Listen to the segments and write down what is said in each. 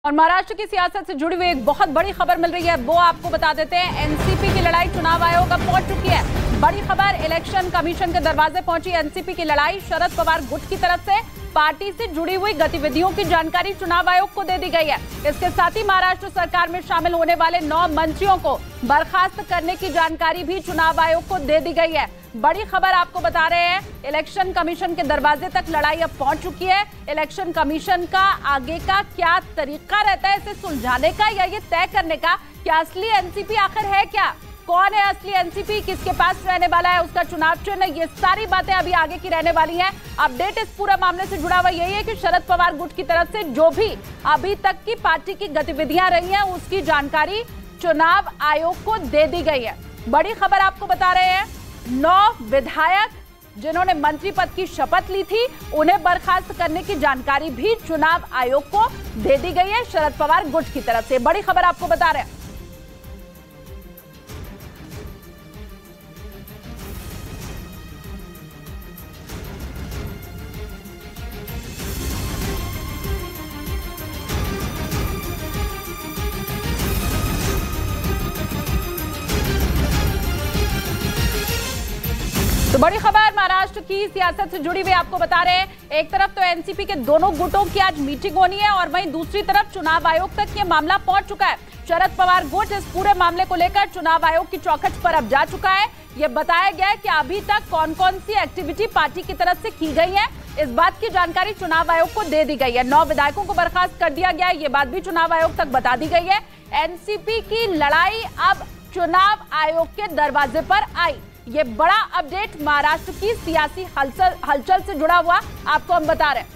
और महाराष्ट्र की सियासत से जुड़ी हुई एक बहुत बड़ी खबर मिल रही है, वो आपको बता देते हैं। एनसीपी की लड़ाई चुनाव आयोग अब पहुंच चुकी है। बड़ी खबर, इलेक्शन कमीशन के दरवाजे पहुंची एनसीपी की लड़ाई। शरद पवार गुट की तरफ से पार्टी से जुड़ी हुई गतिविधियों की जानकारी चुनाव आयोग को दे दी गई है। इसके साथ ही महाराष्ट्र सरकार में शामिल होने वाले 9 मंत्रियों को बर्खास्त करने की जानकारी भी चुनाव आयोग को दे दी गई है। बड़ी खबर आपको बता रहे हैं, इलेक्शन कमीशन के दरवाजे तक लड़ाई अब पहुंच चुकी है। इलेक्शन कमीशन का आगे का क्या तरीका रहता है इसे सुलझाने का या ये तय करने का कि असली एनसीपी आखिर है क्या, कौन है असली एनसीपी, किसके पास रहने वाला है उसका चुनाव चिन्ह, ये सारी बातें अभी आगे की रहने वाली हैं। अपडेट इस पूरा मामले से जुड़ा हुआ यही है कि शरद पवार गुट की तरफ से जो भी अभी तक की पार्टी की गतिविधियां रही हैं उसकी जानकारी चुनाव आयोग को दे दी गई है। बड़ी खबर आपको बता रहे हैं, 9 विधायक जिन्होंने मंत्री पद की शपथ ली थी उन्हें बर्खास्त करने की जानकारी भी चुनाव आयोग को दे दी गई है शरद पवार गुट की तरफ से। बड़ी खबर आपको बता रहे हैं। तो बड़ी खबर महाराष्ट्र की सियासत से जुड़ी हुई आपको बता रहे हैं, एक तरफ तो एनसीपी के दोनों गुटों की आज मीटिंग होनी है और वहीं दूसरी तरफ चुनाव आयोग तक ये मामला पहुंच चुका है। शरद पवार गुट इस पूरे मामले को लेकर चुनाव आयोग की चौखट पर अब जा चुका है। ये बताया गया है कि अभी तक कौन कौन सी एक्टिविटी पार्टी की तरफ से की गई है, इस बात की जानकारी चुनाव आयोग को दे दी गई है। 9 विधायकों को बर्खास्त कर दिया गया है, ये बात भी चुनाव आयोग तक बता दी गई है। एनसीपी की लड़ाई अब चुनाव आयोग के दरवाजे पर आई। ये बड़ा अपडेट महाराष्ट्र की सियासी हलचल से जुड़ा हुआ आपको हम बता रहे हैं।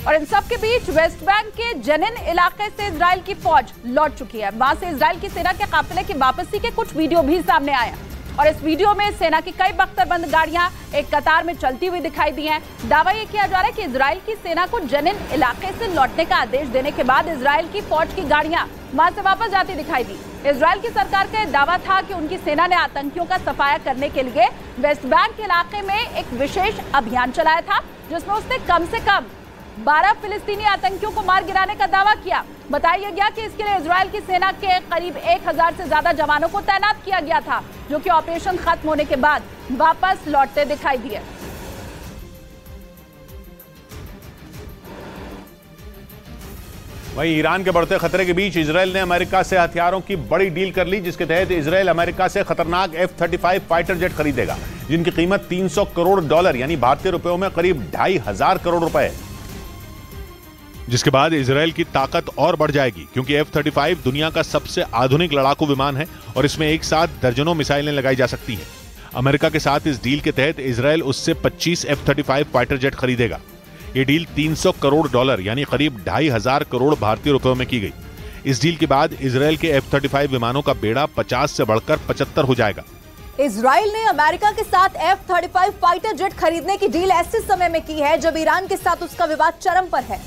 और इन सब के बीच वेस्ट बैंक के जेनिन इलाके से इजराइल की फौज लौट चुकी है। वहां से इजराइल की सेना के काफिले की वापसी के कुछ वीडियो भी सामने आए और इस वीडियो में सेना की कई बख्तरबंद गाड़ियां एक कतार में चलती हुई दिखाई दी हैं। दावा यह किया जा रहा है कि इजराइल की सेना को जेनिन इलाके से लौटने का आदेश देने के बाद इजराइल की फौज की गाड़ियां वहां से वापस जाती दिखाई दी। इजराइल की सरकार का दावा था कि उनकी सेना ने आतंकियों का सफाया करने के लिए वेस्ट बैंक इलाके में एक विशेष अभियान चलाया था, जिसमें उसने कम से कम 12 फिलिस्तीनी आतंकियों को मार गिराने का दावा किया। बताया गया कि इसके लिए इजराइल की सेना के करीब 1000 से ज्यादा जवानों को तैनात किया गया था, जो कि ऑपरेशन खत्म होने के बाद वापस लौटते दिखाई दिए। वहीं ईरान के बढ़ते खतरे के बीच इजराइल ने अमेरिका से हथियारों की बड़ी डील कर ली, जिसके तहत इजराइल अमेरिका से खतरनाक F-35 फाइटर जेट खरीदेगा, जिनकी कीमत $300 करोड़ यानी भारतीय रुपयों में करीब 2500 करोड़ रुपए है। जिसके बाद इजराइल की ताकत और बढ़ जाएगी, क्योंकि F-35 दुनिया का सबसे आधुनिक लड़ाकू विमान है और इसमें एक साथ दर्जनों मिसाइलें लगाई जा सकती हैं। अमेरिका के साथ इस डील के तहत इजराइल उससे 25 F-35 फाइटर जेट खरीदेगा। ये डील $300 करोड़ यानी करीब 2500 करोड़ भारतीय रुपयों में की गई। इस डील के बाद इजराइल के F-35 विमानों का बेड़ा 50 से बढ़कर 75 हो जाएगा। इजराइल ने अमेरिका के साथ F-35 फाइटर जेट खरीदने की डील ऐसे समय में की है जब ईरान के साथ उसका विवाद चरम पर है।